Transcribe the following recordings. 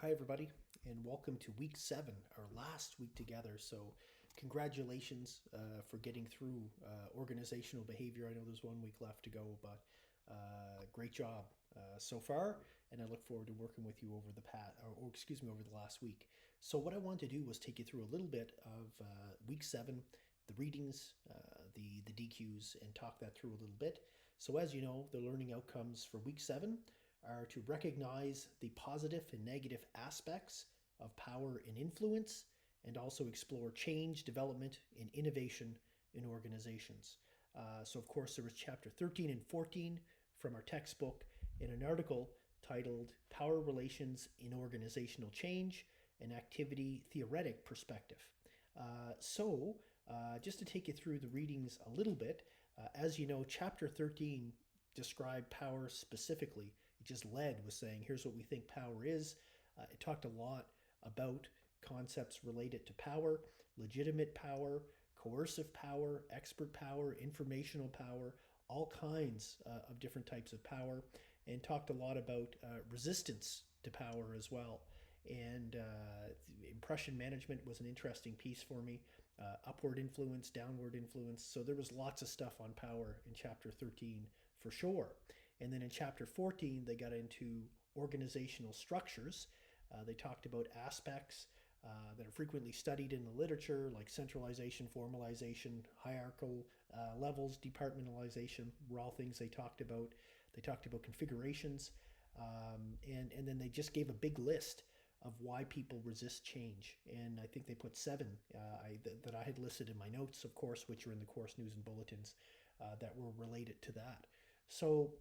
Hi, everybody, and welcome to week 7, our last week together. So, congratulations for getting through organizational behavior. I know there's 1 week left to go, but great job so far, and I look forward to working with you over the over the last week. So, what I wanted to do was take you through a little bit of week 7, the readings, the DQs, and talk that through a little bit. So, as you know, the learning outcomes for week 7 are to recognize the positive and negative aspects of power and influence, and also explore change, development, and innovation in organizations. So, of course, there was chapter 13 and 14 from our textbook in an article titled Power Relations in Organizational Change, an Activity Theoretic Perspective. Just to take you through the readings a little bit, as you know, chapter 13 described power specifically. It just led with saying, here's what we think power is. It talked a lot about concepts related to power, legitimate power, coercive power, expert power, informational power, all kinds of different types of power, and talked a lot about resistance to power as well. And impression management was an interesting piece for me. Upward influence, downward influence. So there was lots of stuff on power in chapter 13 for sure. And then in chapter 14, they got into organizational structures. They talked about aspects that are frequently studied in the literature, like centralization, formalization, hierarchical levels, departmentalization, were all things they talked about. They talked about configurations, and then they just gave a big list of why people resist change. And I think they put 7 that I had listed in my notes, of course, which are in the course news and bulletins that were related to that. So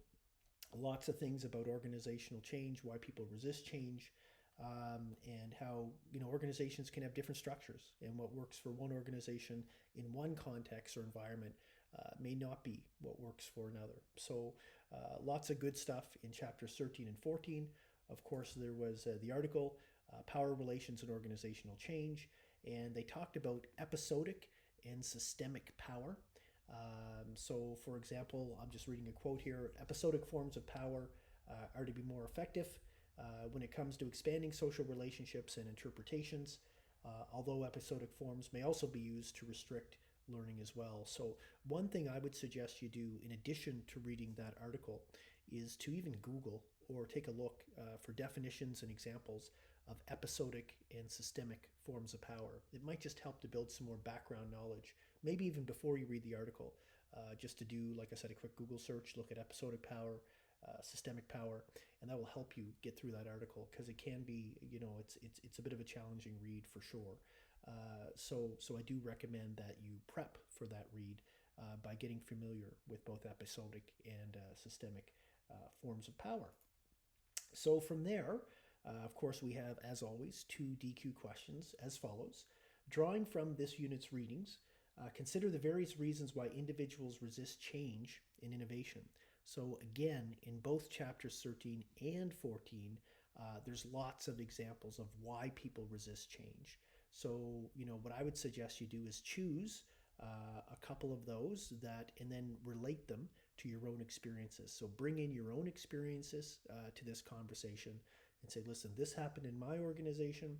lots of things about organizational change, why people resist change, and how organizations can have different structures, and what works for one organization in one context or environment may not be what works for another. So lots of good stuff in chapters 13 and 14. Of course, there was the article, Power Relations and Organizational Change, and they talked about episodic and systemic power. So, for example, I'm just reading a quote here. Episodic forms of power are to be more effective when it comes to expanding social relationships and interpretations, although episodic forms may also be used to restrict learning as well. So one thing I would suggest you do in addition to reading that article is to even Google or take a look for definitions and examples of episodic and systemic forms of power. It might just help to build some more background knowledge, maybe even before you read the article, just to do, like I said, a quick Google search, look at episodic power, systemic power, and that will help you get through that article, because it can be, it's a bit of a challenging read for sure. So I do recommend that you prep for that read by getting familiar with both episodic and systemic forms of power. So from there, of course, we have, as always, 2 DQ questions as follows. Drawing from this unit's readings, consider the various reasons why individuals resist change in innovation. So again, in both chapters 13 and 14, there's lots of examples of why people resist change. So, what I would suggest you do is choose a couple of those and then relate them to your own experiences. So bring in your own experiences to this conversation and say, listen, this happened in my organization,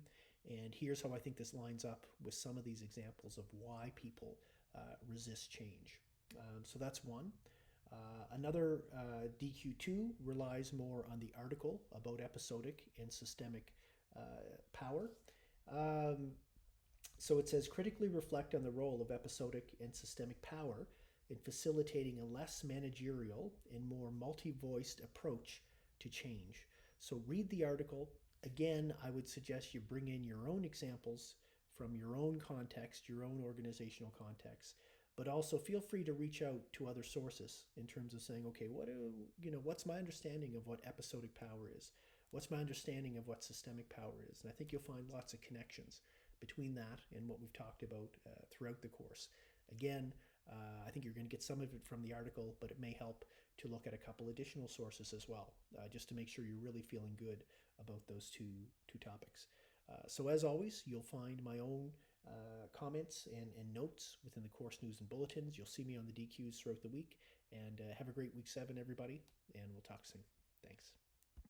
and here's how I think this lines up with some of these examples of why people resist change. So that's one. Another DQ2 relies more on the article about episodic and systemic power. So it says, critically reflect on the role of episodic and systemic power in facilitating a less managerial and more multi-voiced approach to change. So read the article. Again, I would suggest you bring in your own examples from your own context, your own organizational context, but also feel free to reach out to other sources in terms of saying, okay, what's my understanding of what episodic power is? What's my understanding of what systemic power is? And I think you'll find lots of connections between that and what we've talked about throughout the course. Again, I think you're going to get some of it from the article, but it may help to look at a couple additional sources as well, just to make sure you're really feeling good about those two topics. So as always, you'll find my own comments and notes within the course news and bulletins. You'll see me on the DQs throughout the week. And have a great week 7, everybody, and we'll talk soon. Thanks.